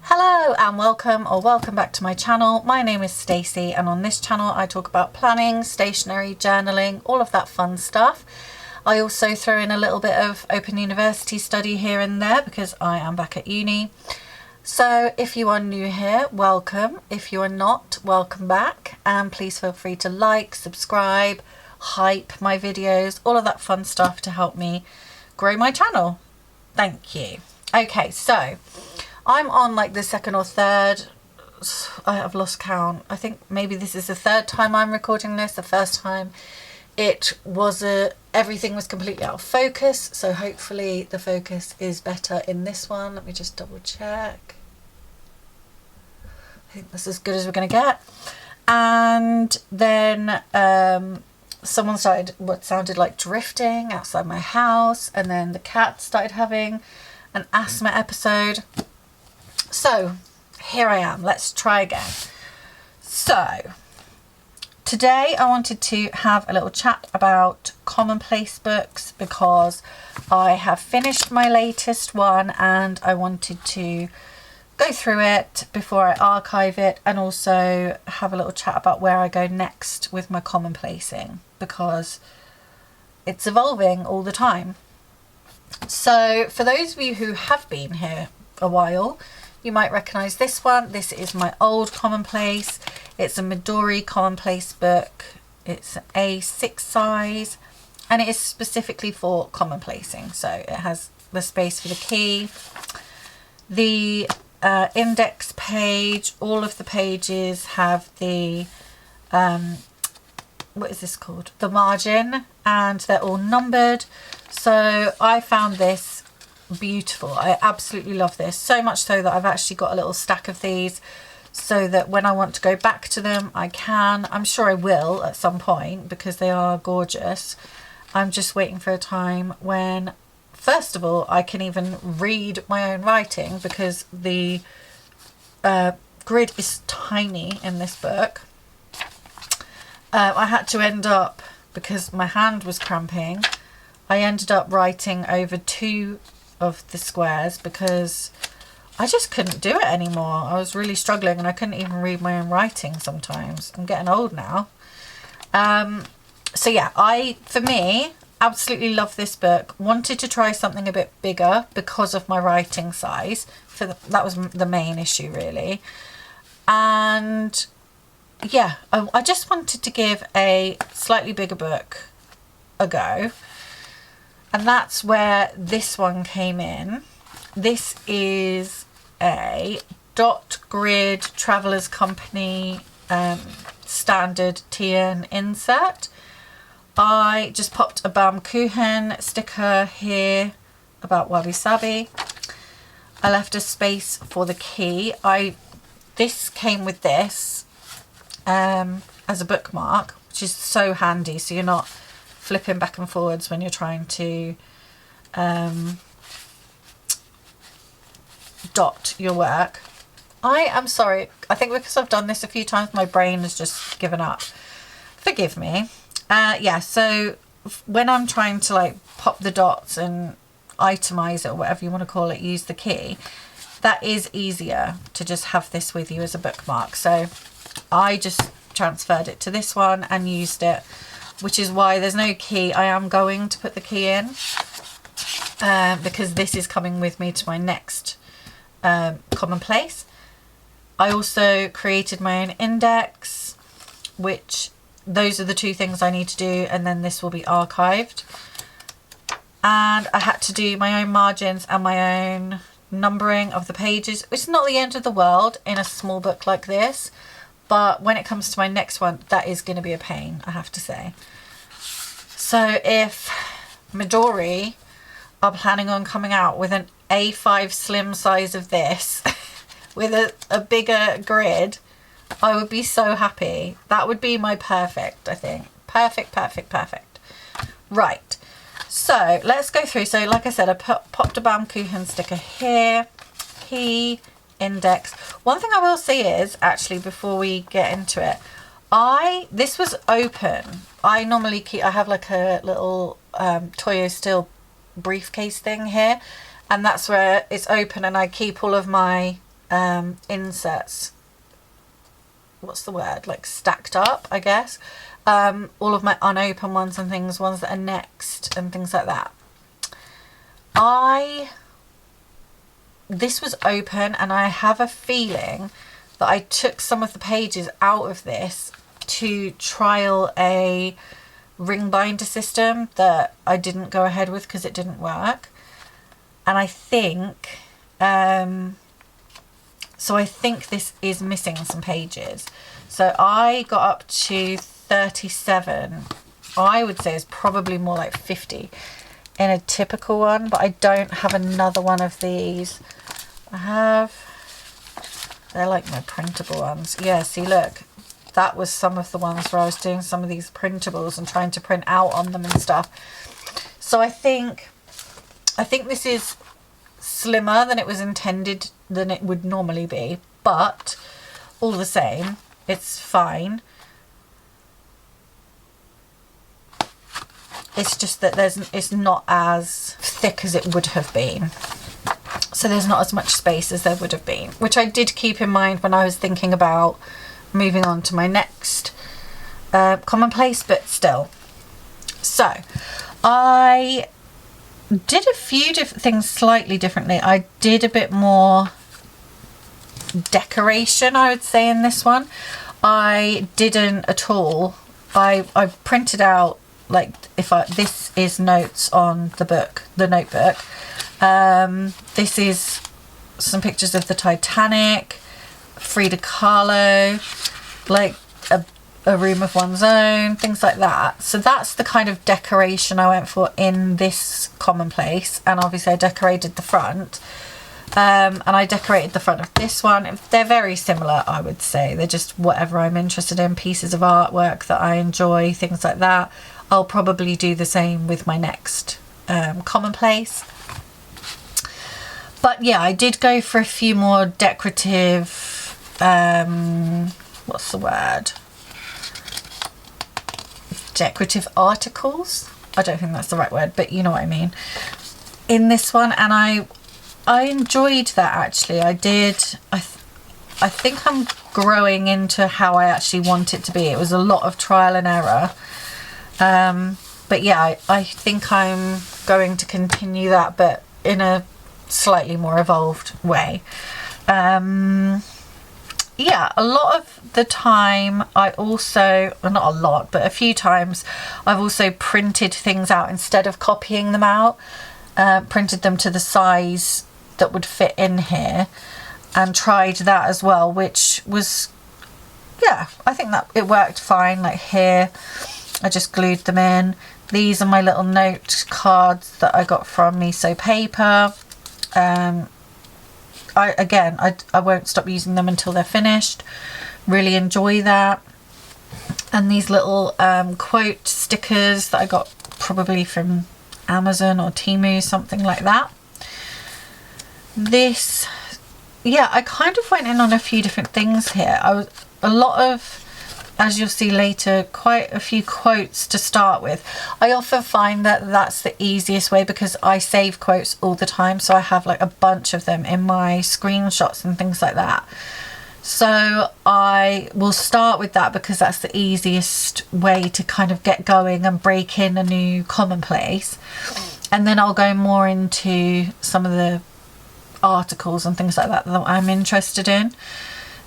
Hello and welcome back to my channel. My name is Stacey, and on this channel I talk about planning, stationery, journaling, all of that fun stuff. I also throw in a little bit of Open University study here and there because I am back at uni. So if you are new here, welcome. If you are not, welcome back, and please feel free to like, subscribe, hype my videos, all of that fun stuff to help me grow my channel. Thank you. Okay, so I'm on like the second or third, I have lost count. I think maybe this is the third time I'm recording this. The first time everything was completely out of focus. So hopefully the focus is better in this one. Let me just double check. I think that's as good as we're going to get. And then someone started what sounded like drifting outside my house. And then the cat started having an asthma episode. So here I am. Let's try again. So today I wanted to have a little chat about Commonplace books because I have finished my latest one and I wanted to go through it before I archive it, and also have a little chat about where I go next with my Commonplacing because it's evolving all the time. So for those of you who have been here a while, you might recognise this one. This is my old Commonplace. It's a Midori Commonplace book. It's A6 size and it is specifically for Commonplacing. So it has the space for the key, the index page. All of the pages have the, what is this called? The margin, and they're all numbered. So I found this beautiful. I absolutely love this, so much so that I've actually got a little stack of these so that when I want to go back to them I can. I'm sure I will at some point because they are gorgeous. I'm just waiting for a time when, first of all, I can even read my own writing because the grid is tiny in this book. I had to end up, because my hand was cramping, I ended up writing over 2 of the squares because I just couldn't do it anymore. I was really struggling and I couldn't even read my own writing sometimes. I'm getting old now. So yeah, for me, absolutely love this book. Wanted to try something a bit bigger because of my writing size. That was the main issue really. And yeah, I just wanted to give a slightly bigger book a go. And that's where this one came in. This is a dot grid Traveller's Company standard TN insert. I just popped a Baumkuchen sticker here about Wabi Sabi. I left a space for the key. This came with this as a bookmark, which is so handy, so you're not flipping back and forwards when you're trying to dot your work. I am sorry, I think because I've done this a few times my brain has just given up. Forgive me. Yeah, so when I'm trying to like pop the dots and itemize it or whatever you want to call it, use the key, that is easier to just have this with you as a bookmark. So I just transferred it to this one and used it, which is why there's no key. I am going to put the key in because this is coming with me to my next Commonplace. I also created my own index, which those are the 2 things I need to do, and then this will be archived. And I had to do my own margins and my own numbering of the pages. It's not the end of the world in a small book like this, but when it comes to my next one, that is going to be a pain, I have to say. So if Midori are planning on coming out with an A5 slim size of this with a bigger grid, I would be so happy. That would be my perfect, I think. Perfect. Right. So let's go through. So like I said, I popped a Baumkuchen sticker here. Key, index. One thing I will say is, actually, before we get into it, this was open. I normally I have like a little Toyo Steel briefcase thing here, and that's where it's open, and I keep all of my inserts, what's the word, like stacked up, I guess. All of my unopened ones and things, ones that are next and things like that. This was open, and I have a feeling that I took some of the pages out of this to trial a ring binder system that I didn't go ahead with because it didn't work. And I think so I think this is missing some pages. So I got up to 37. I would say it's probably more like 50 in a typical one, but I don't have another one of these. They're like my printable ones. Yeah, see, look, that was some of the ones where I was doing some of these printables and trying to print out on them and stuff. So I think this is slimmer than it was intended, than it would normally be, but all the same, it's fine. It's just that it's not as thick as it would have been. So there's not as much space as there would have been, which I did keep in mind when I was thinking about moving on to my next Commonplace, but still. So I did a few different things slightly differently. I did a bit more decoration, I would say, in this one. I didn't at all. I printed out, like, this is notes on the notebook. This is some pictures of the Titanic, Frida Kahlo, like a room of one's own, things like that. So that's the kind of decoration I went for in this Commonplace. And obviously I decorated the front. And I decorated the front of this one. They're very similar, I would say. They're just whatever I'm interested in, pieces of artwork that I enjoy, things like that. I'll probably do the same with my next Commonplace. But yeah, I did go for a few more decorative, what's the word? Decorative articles. I don't think that's the right word, but you know what I mean. In this one, and I enjoyed that, actually. I did. I think I'm growing into how I actually want it to be. It was a lot of trial and error. But yeah, I think I'm going to continue that, but in a slightly more evolved way. Yeah, a lot of the time I also, well, not a lot, but a few times I've also printed things out instead of copying them out. Printed them to the size that would fit in here and tried that as well, which was, yeah, I think that it worked fine. Like here, I just glued them in. These are my little note cards that I got from Miso Paper. I won't stop using them until they're finished. Really enjoy that. And these little quote stickers that I got probably from Amazon or Temu, something like that. This, yeah, I kind of went in on a few different things here. A lot of, as you'll see later, quite a few quotes to start with. I often find that that's the easiest way because I save quotes all the time, so I have like a bunch of them in my screenshots and things like that. So I will start with that because that's the easiest way to kind of get going and break in a new Commonplace. And then I'll go more into some of the articles and things like that that I'm interested in.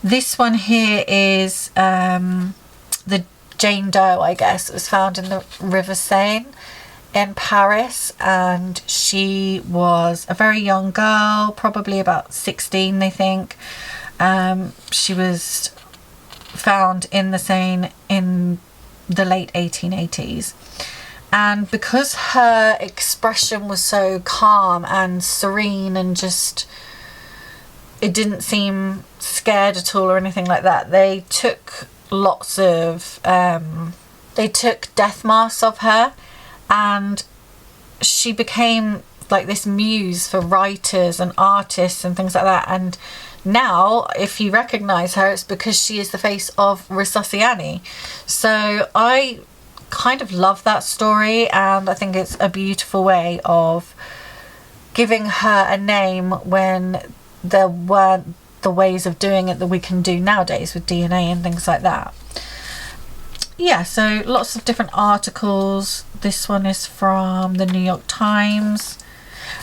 This one here is the Jane Doe, I guess. It was found in the River Seine in Paris, and she was a very young girl, probably about 16, they think. She was found in the Seine in the late 1880s. And because her expression was so calm and serene and just, it didn't seem scared at all or anything like that, they took lots of, they took death masks of her, and she became like this muse for writers and artists and things like that. And now, if you recognise her, it's because she is the face of Resusciani. So I kind of love that story, and I think it's a beautiful way of giving her a name when there weren't the ways of doing it that we can do nowadays with DNA and things like that. Yeah, so lots of different articles. This one is from the New York Times.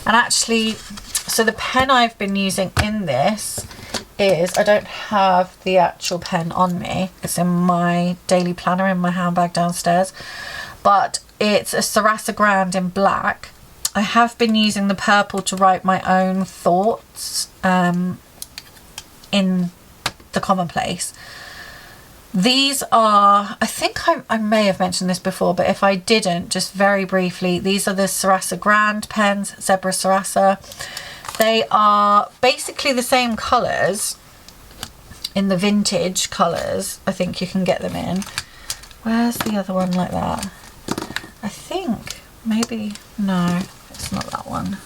And actually, so the pen I've been using in this is, I don't have the actual pen on me. It's in my daily planner in my handbag downstairs. But it's a Sarasa Grand in black. I have been using the purple to write my own thoughts in the Commonplace. These are, I think I may have mentioned this before, but if I didn't, just very briefly, these are the Sarasa Grand pens, Zebra Sarasa. They are basically the same colours, in the vintage colours, I think you can get them in. Where's the other one like that? I think, maybe, no, it's not that one.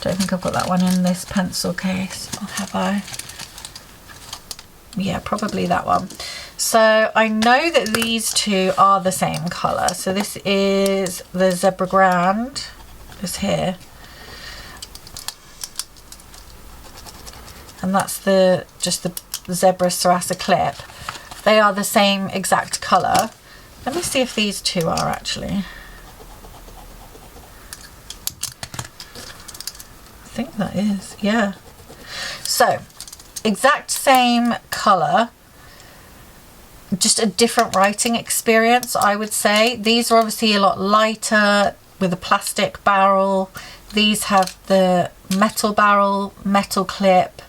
Don't think I've got that one in this pencil case, or have I? Yeah, probably that one. So I know that these two are the same colour. So this is the Zebra Grand, is here. And that's just the Zebra Sarasa clip. They are the same exact colour. Let me see if these two are actually. I think that is, yeah. So, exact same colour, just a different writing experience, I would say. These are obviously a lot lighter with a plastic barrel. These have the metal barrel, metal clip.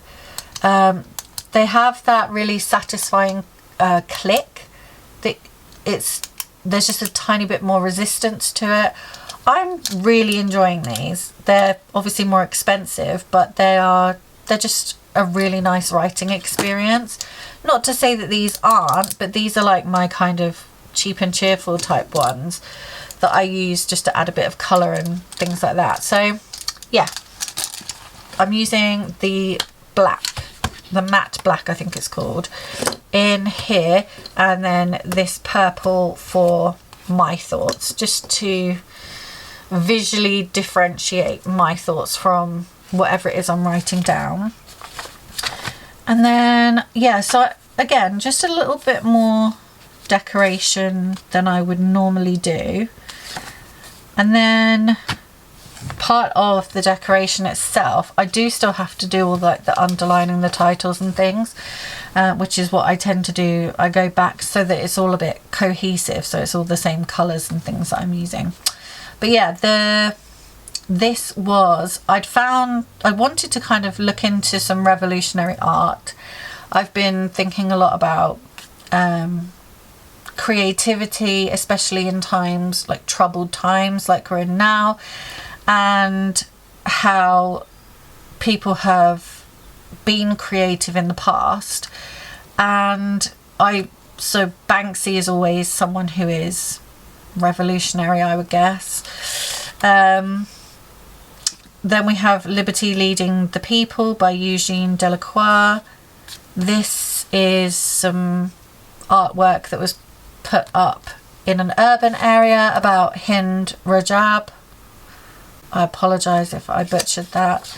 They have that really satisfying click. There's just a tiny bit more resistance to it. I'm really enjoying these. They're obviously more expensive, but they're just a really nice writing experience. Not to say that these aren't, but these are like my kind of cheap and cheerful type ones that I use just to add a bit of colour and things like that. So yeah, I'm using the black, the matte black I think it's called, in here, and then this purple for my thoughts, just to visually differentiate my thoughts from whatever it is I'm writing down. And then, yeah, so again, just a little bit more decoration than I would normally do. And then part of the decoration itself, I do still have to do all the underlining the titles and things, which is what I tend to do. I go back so that it's all a bit cohesive, so it's all the same colours and things that I'm using. But yeah, this was, I wanted to kind of look into some revolutionary art. I've been thinking a lot about creativity, especially in times like troubled times like we're in now, and how people have been creative in the past. And so Banksy is always someone who is revolutionary, I would guess. Then we have Liberty Leading the People by Eugene Delacroix. This is some artwork that was put up in an urban area about Hind Rajab. I apologise if I butchered that.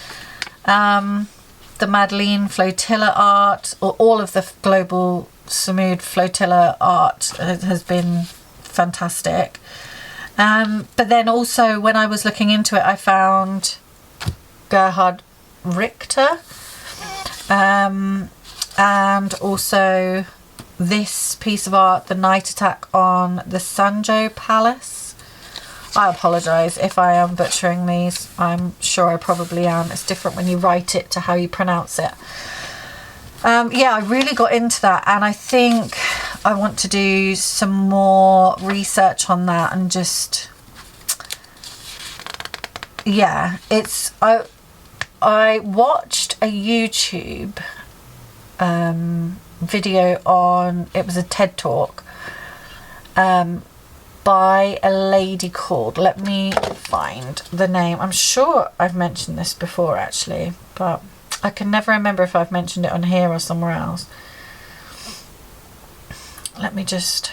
The Madeleine Flotilla art, or all of the global Samud Flotilla art has been fantastic. But then also when I was looking into it, I found Gerhard Richter, and also this piece of art, The Night Attack on the Sanjo Palace. I apologise if I am butchering these. I'm sure I probably am. It's different when you write it to how you pronounce it. Yeah, I really got into that, and I think I want to do some more research on that, and just, yeah, I watched a YouTube video on, it was a TED Talk by a lady called, let me find the name, I'm sure I've mentioned this before actually, but I can never remember if I've mentioned it on here or somewhere else. Let me just,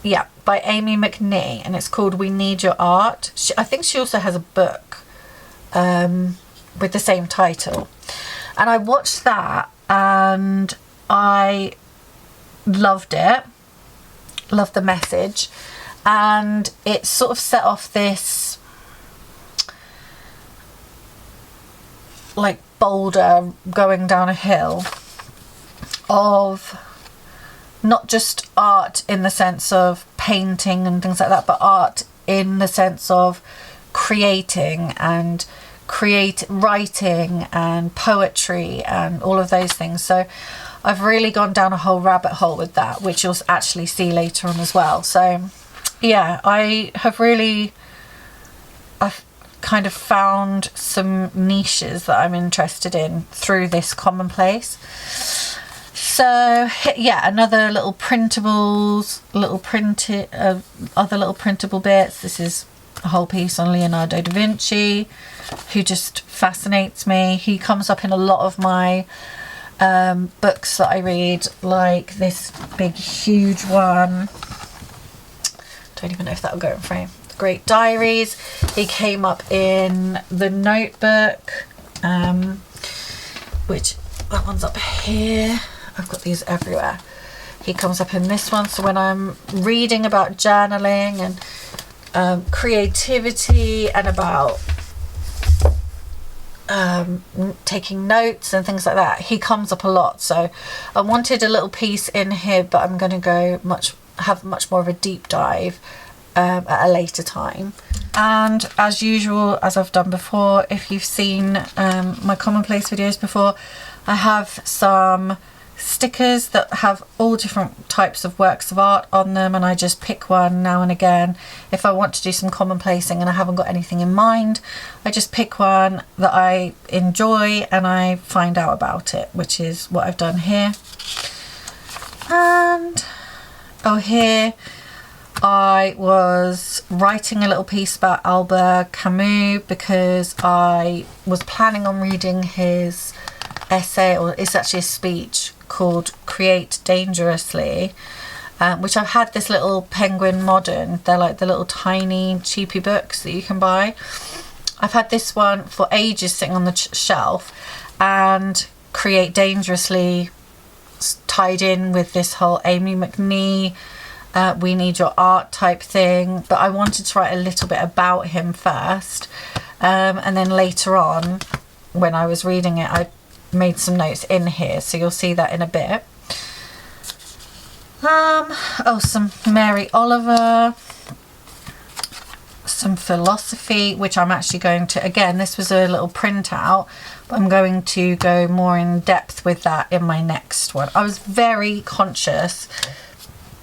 yeah, by Amy McNee, and it's called We Need Your Art. I think she also has a book with the same title. And I watched that and I loved it, loved the message, and it sort of set off this like boulder going down a hill of not just art in the sense of painting and things like that, but art in the sense of creating and writing and poetry and all of those things. So I've really gone down a whole rabbit hole with that, which you'll actually see later on as well. So yeah, I've kind of found some niches that I'm interested in through this Commonplace. So yeah, another little printables, other little printable bits. This is a whole piece on Leonardo da Vinci, who just fascinates me. He comes up in a lot of my books that I read, like this big huge one. Don't even know if that'll go in frame. The Great Diaries. He came up in The Notebook, which that one's up here. I've got these everywhere. He comes up in this one. So when I'm reading about journaling and creativity and about taking notes and things like that, he comes up a lot. So I wanted a little piece in here, but I'm going to have much more of a deep dive at a later time. And as usual, as I've done before, if you've seen my Commonplace videos before, I have some stickers that have all different types of works of art on them, and I just pick one now and again. If I want to do some commonplacing and I haven't got anything in mind, I just pick one that I enjoy and I find out about it, which is what I've done here. And here I was writing a little piece about Albert Camus because I was planning on reading his essay, or it's actually a speech called Create Dangerously, which I've had this little Penguin Modern. They're like the little tiny cheapy books that you can buy. I've had this one for ages sitting on the shelf, and Create Dangerously tied in with this whole Amy McNee we need your art type thing, but I wanted to write a little bit about him first, and then later on when I was reading it I made some notes in here, so you'll see that in a bit. Some Mary Oliver, some philosophy, which I'm actually going to, again, this was a little printout, but I'm going to go more in depth with that in my next one. I was very conscious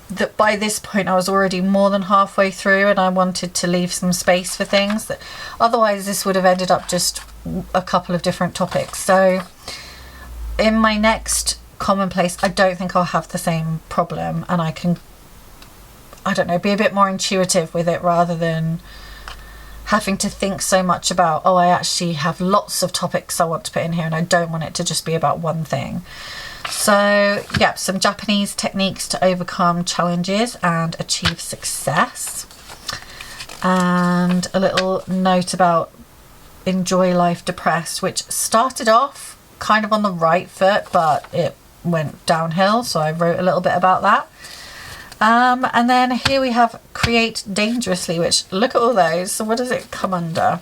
that by this point I was already more than halfway through and I wanted to leave some space for things, that otherwise this would have ended up just a couple of different topics. So in my next Commonplace I don't think I'll have the same problem, and I can, I don't know, be a bit more intuitive with it rather than having to think so much about, oh, I actually have lots of topics I want to put in here and I don't want it to just be about one thing. So yeah, some Japanese techniques to overcome challenges and achieve success, and a little note about enjoy life depressed, which started off kind of on the right foot but it went downhill, so I wrote a little bit about that. And then here we have Create Dangerously, which, look at all those. So what does it come under?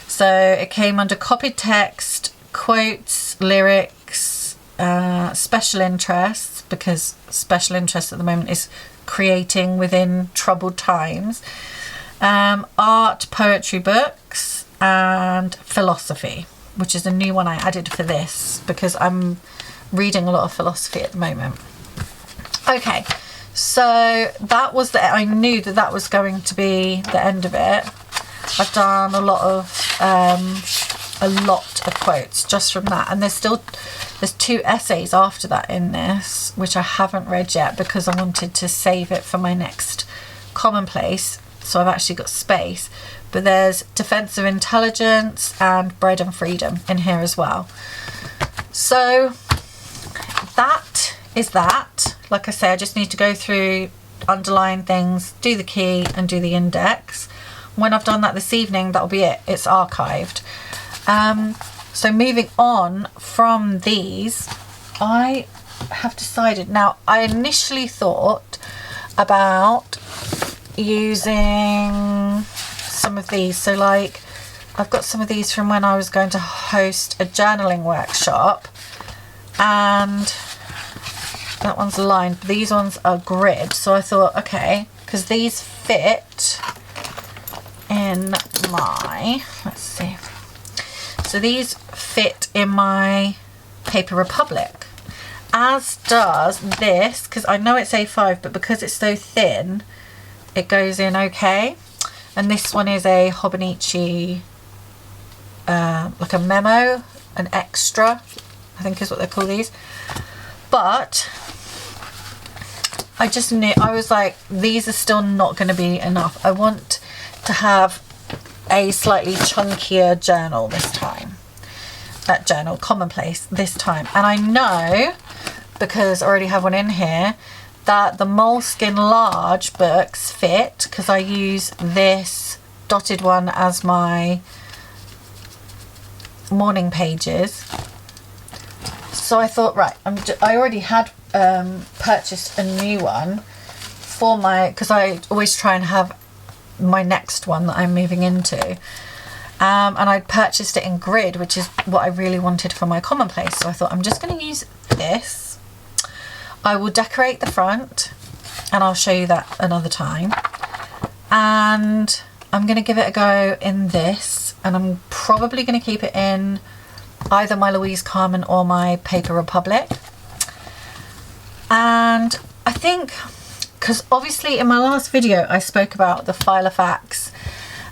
So it came under copied text, quotes, lyrics, special interests, because special interest at the moment is creating within troubled times, art, poetry, books, and philosophy, which is a new one I added for this because I'm reading a lot of philosophy at the moment. Okay, so that was I knew that was going to be the end of it. I've done a lot of quotes just from that, and there's 2 essays after that in this which I haven't read yet because I wanted to save it for my next Commonplace, so I've actually got space. But there's defensive intelligence and bread and freedom in here as well. So that is that. Like I say, I just need to go through, underline things, do the key and do the index. when I've done that this evening, that'll be it. It's archived. So moving on from these, I have decided, now I initially thought about using some of these. So like, I've got some of these from when I was going to host a journaling workshop, and that one's lined. These ones are grid. So I thought, okay, because these fit in my, let's see. So these fit in my Paper Republic, as does this, because I know it's A5, but because it's so thin, it goes in okay. And this one is a hobonichi, like a memo, an extra, I think is what they call these. But I just knew, I was like, these are still not going to be enough. I want to have a slightly chunkier journal this time. That journal, Commonplace, this time. And I know, because I already have one in here, that the Moleskine large books fit, because I use this dotted one as my morning pages. So I thought, right, I already had purchased a new one for my, because I always try and have my next one that I'm moving into, and I purchased it in grid, which is what I really wanted for my Commonplace. So I thought, I'm just going to use this. I will decorate the front, and I'll show you that another time, and I'm going to give it a go in this, and I'm probably going to keep it in either my Louise Carmen or my Paper Republic. And I think, because obviously in my last video I spoke about the Filofax,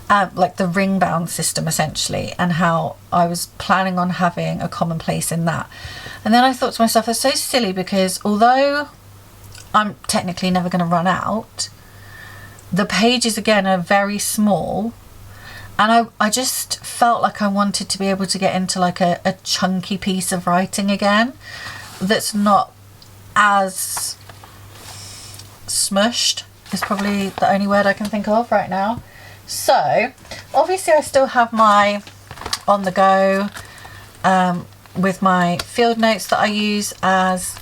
like the ring bound system essentially, and how I was planning on having a Commonplace in that. And then I thought to myself, it's so silly, because although I'm technically never going to run out, the pages again are very small, and I just felt like I wanted to be able to get into like a chunky piece of writing again that's not as smushed, is probably the only word I can think of right now. So obviously I still have my on the go with my field notes that I use as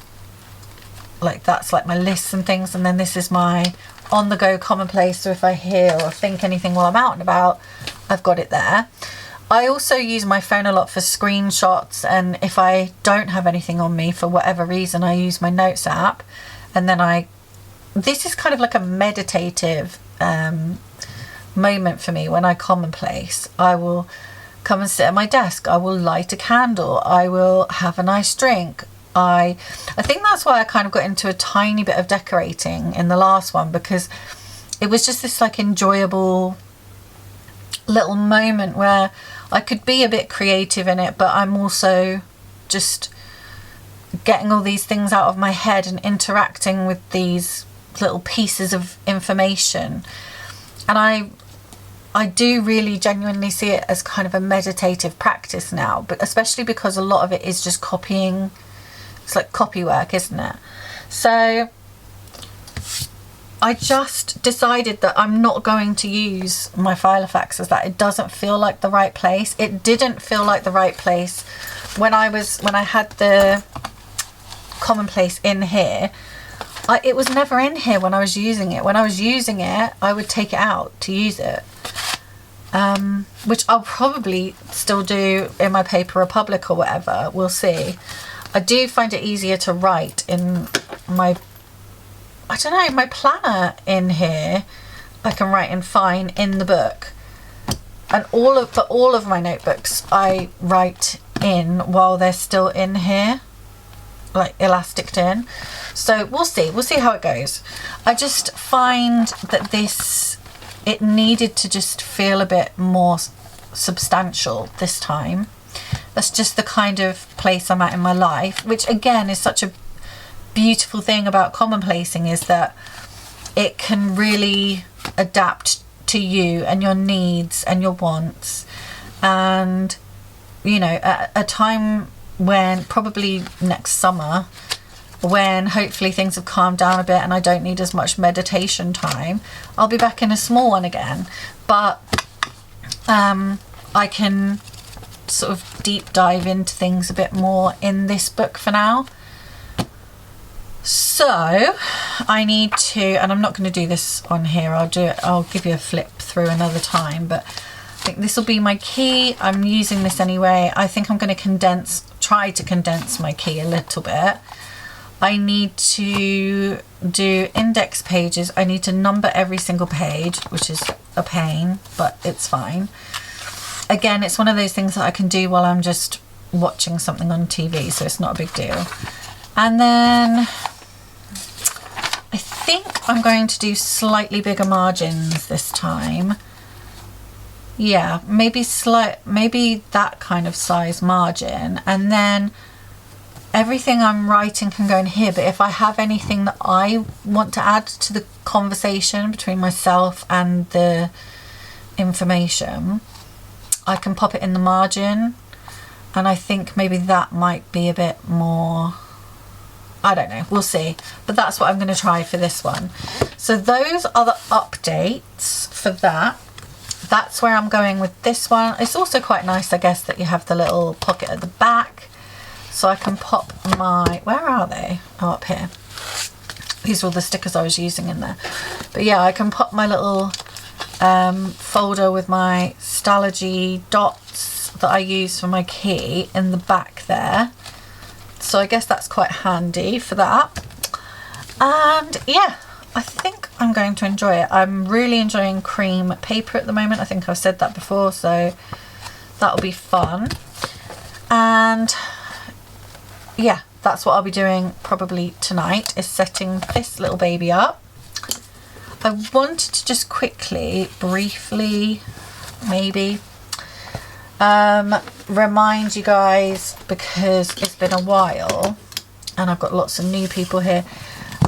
like, that's like my lists and things, and then this is my on the go Commonplace, so if I hear or think anything while I'm out and about, I've got it there. I also use my phone a lot for screenshots, and if I don't have anything on me for whatever reason, I use my notes app, and then this is kind of like a meditative moment for me when I Commonplace. I will come and sit at my desk, I will light a candle, I will have a nice drink. I think that's why I kind of got into a tiny bit of decorating in the last one, because it was just this like enjoyable little moment where I could be a bit creative in it, but I'm also just getting all these things out of my head and interacting with these little pieces of information. And I do really genuinely see it as kind of a meditative practice now, but especially because a lot of it is just copying. It's like copy work, isn't it? So I just decided that I'm not going to use my Filofax as that. It doesn't feel like the right place. It didn't feel like the right place when I had the Commonplace in here. It was never in here when I was using it. When I was using it, I would take it out to use it, which I'll probably still do in my Paper Republic or whatever. We'll see. I do find it easier to write in my, I don't know, my planner in here. I can write in fine in the book, and all of my notebooks I write in while they're still in here, like elasticed in. So we'll see how it goes. I just find that it needed to just feel a bit more substantial this time. That's just the kind of place I'm at in my life, which again is such a beautiful thing about Commonplacing, is that it can really adapt to you and your needs and your wants. And you know, at a time when probably next summer when hopefully things have calmed down a bit and I don't need as much meditation time, I'll be back in a small one again. But I can sort of deep dive into things a bit more in this book for now. So I need to, and I'm not going to do this on here, I'll give you a flip through another time, but I think this will be my key. I'm using this anyway. I think I'm going to try to condense my key a little bit. I need to do index pages. I need to number every single page, which is a pain, but it's fine. Again, it's one of those things that I can do while I'm just watching something on TV, so it's not a big deal. And then I think I'm going to do slightly bigger margins this time. Yeah, maybe that kind of size margin, and then everything I'm writing can go in here. But if I have anything that I want to add to the conversation between myself and the information, I can pop it in the margin, and I think maybe that might be a bit more, I don't know, we'll see. But that's what I'm going to try for this one. So those are the updates for that. That's where I'm going with this one. It's also quite nice, I guess, that you have the little pocket at the back, so I can pop my, where are they? Oh, up here. These are all the stickers I was using in there. But yeah, I can pop my little folder with my Stalogy dots that I use for my key in the back there. So I guess that's quite handy for that. And yeah, I think I'm going to enjoy it. I'm really enjoying cream paper at the moment. I think I've said that before, so that'll be fun. And yeah, that's what I'll be doing probably tonight, is setting this little baby up. I wanted to just quickly, briefly, maybe, remind you guys, because it's been a while and I've got lots of new people here,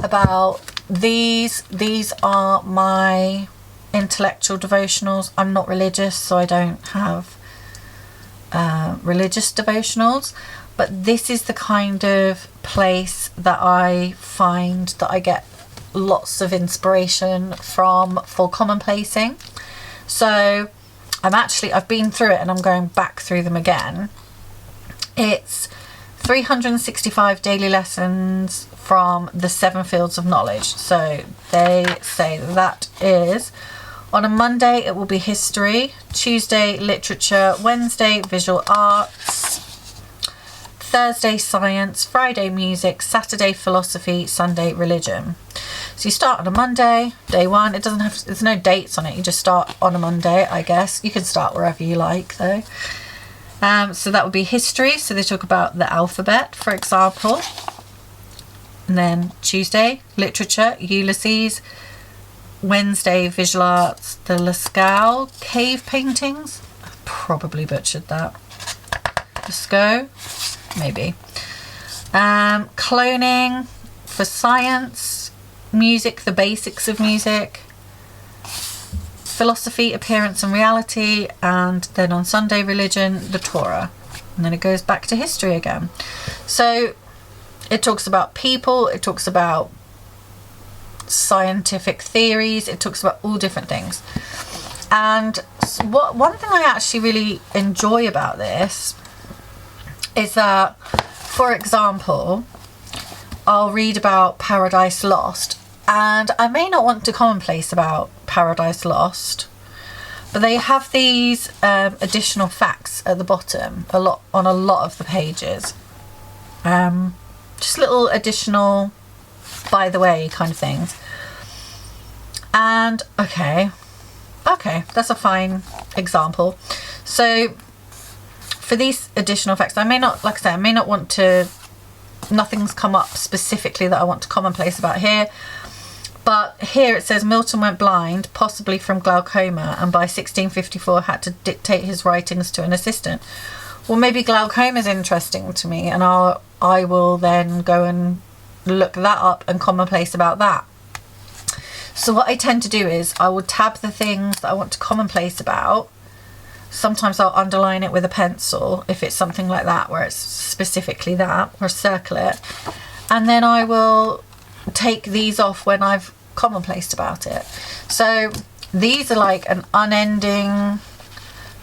about these. These are my intellectual devotionals. I'm not religious, so I don't have religious devotionals, but this is the kind of place that I find that I get lots of inspiration from for commonplacing. So I've been through it and I'm going back through them again. It's 365 daily lessons from the 7 fields of knowledge. So they say that is, on a Monday it will be history, Tuesday literature, Wednesday visual arts, Thursday science, Friday music, Saturday philosophy, Sunday religion. So you start on a Monday, day one. It doesn't have, there's no dates on it. You just start on a Monday, I guess. You can start wherever you like though. So that would be history. So they talk about the alphabet, for example. And then Tuesday, literature, Ulysses. Wednesday, visual arts, the Lascaux cave paintings. I probably butchered that. Lascaux, maybe. Cloning for science. Music, the basics of music. Philosophy, appearance and reality. And then on Sunday, religion, the Torah. And then it goes back to history again. So it talks about people, it talks about scientific theories, it talks about all different things. And one thing I actually really enjoy about this is that, for example, I'll read about Paradise Lost, and I may not want to commonplace about Paradise Lost, but they have these additional facts at the bottom, on a lot of the pages. Just little additional, by the way, kind of things. And okay, that's a fine example. So for these additional facts, I may not, like I said, I may not want to, nothing's come up specifically that I want to commonplace about here. But here it says Milton went blind, possibly from glaucoma, and by 1654 had to dictate his writings to an assistant. Well, maybe glaucoma is interesting to me, and I will then go and look that up and commonplace about that. So what I tend to do is I will tab the things that I want to commonplace about. Sometimes I'll underline it with a pencil if it's something like that where it's specifically that, or circle it. and then I will take these off when I've commonplaced about it. So these are like an unending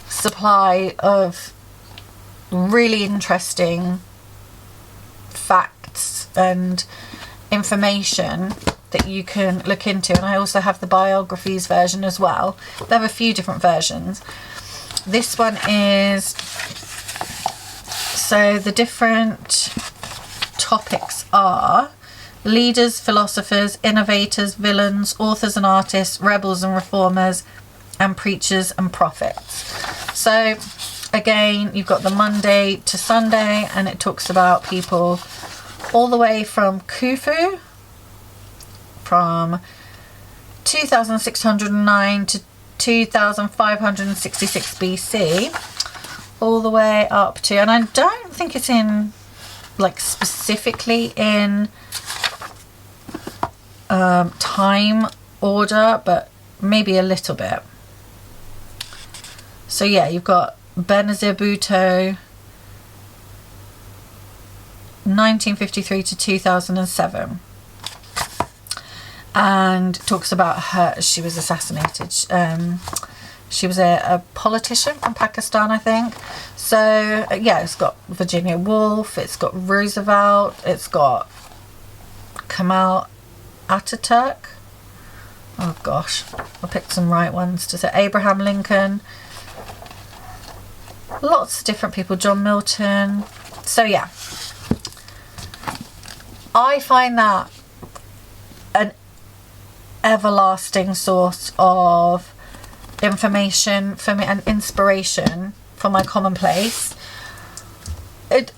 supply of really interesting facts and information that you can look into. And I also have the biographies version as well. They have a few different versions. This one is, so the different topics are leaders, philosophers, innovators, villains, authors and artists, rebels and reformers, and preachers and prophets. So again, you've got the Monday to Sunday, and it talks about people all the way from Khufu, from 2609 to 2566 BC, all the way up to, and I don't think it's in like specifically in time order, but maybe a little bit. So yeah, you've got Benazir Bhutto, 1953 to 2007, and talks about her, she was assassinated. She was a politician from Pakistan, I think. So yeah, it's got Virginia Woolf, it's got Roosevelt, it's got Kemal Ataturk. Oh gosh, I picked some right ones to say. Abraham Lincoln. Lots of different people. John Milton. So yeah, I find that an everlasting source of information for me and inspiration for my commonplace.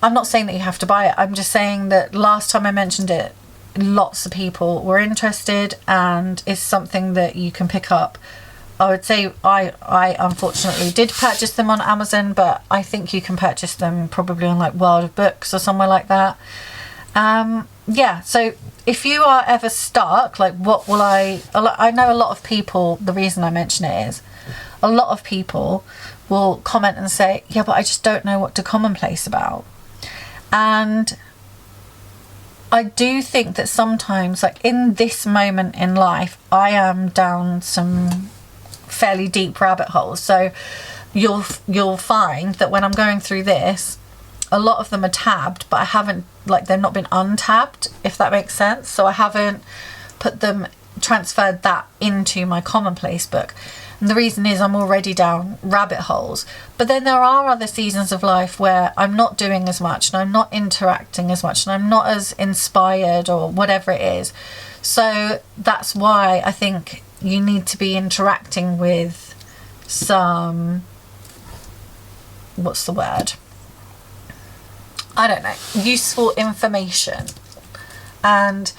I'm not saying that you have to buy it. I'm just saying that last time I mentioned it, lots of people were interested, and it's something that you can pick up. I would say I unfortunately did purchase them on Amazon, but I think you can purchase them probably on like World of Books or somewhere like that. Yeah, so if you are ever stuck, like what will I know a lot of people, the reason I mention it is a lot of people will comment and say, yeah, but I just don't know what to commonplace about. And I do think that sometimes, like in this moment in life, I am down some fairly deep rabbit holes. So you'll find that when I'm going through this, a lot of them are tabbed, but I haven't, like, they've not been untabbed, if that makes sense. So I haven't transferred that into my Commonplace book. And the reason is I'm already down rabbit holes. But then there are other seasons of life where I'm not doing as much, and I'm not interacting as much, and I'm not as inspired or whatever it is. So that's why I think you need to be interacting with some, what's the word? I don't know, useful information and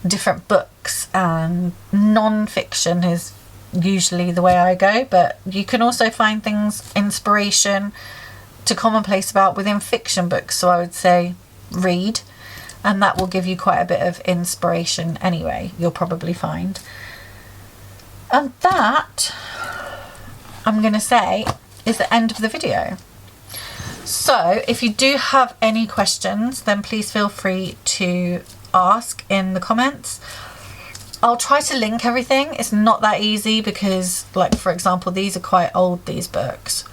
different books, and non-fiction is usually the way I go, but you can also find things, inspiration to commonplace about within fiction books. So I would say read, and that will give you quite a bit of inspiration anyway, you'll probably find. And that, I'm going to say, is the end of the video. So if you do have any questions, then please feel free to ask in the comments. I'll try to link everything. It's not that easy because, like, for example, these are quite old, these books.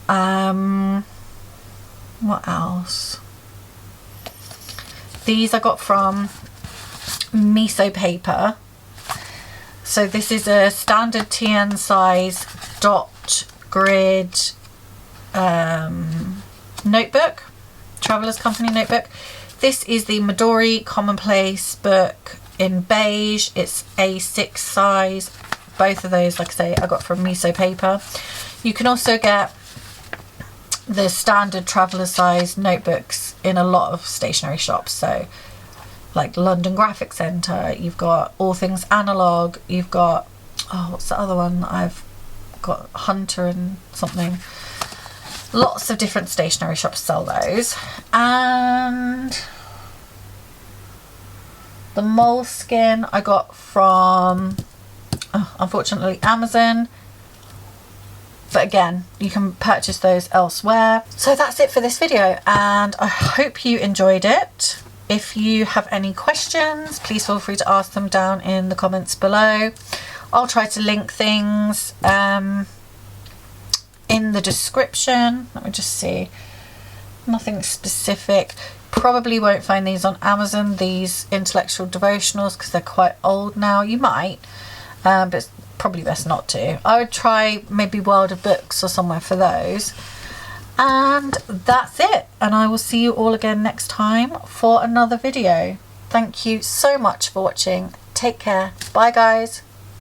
What else? These I got from Miso Paper. So this is a standard TN size dot grid notebook, Traveller's Company notebook. This is the Midori Commonplace book in beige. It's A6 size. Both of those, like I say, I got from Miso Paper. You can also get the standard traveller size notebooks in a lot of stationery shops. So like London Graphic Centre, you've got All Things Analog, you've got, oh, what's the other one? I've got Hunter and something. Lots of different stationery shops sell those. And the moleskin I got from, unfortunately, Amazon. But again, you can purchase those elsewhere. So that's it for this video, and I hope you enjoyed it. If you have any questions, please feel free to ask them down in the comments below. I'll try to link things in the description. Let me just see. Nothing specific. Probably won't find these on Amazon, these intellectual devotionals, because they're quite old now. You might, but it's probably best not to. I would try maybe World of Books or somewhere for those. And that's it. And I will see you all again next time for another video. Thank you so much for watching. Take care. Bye, guys.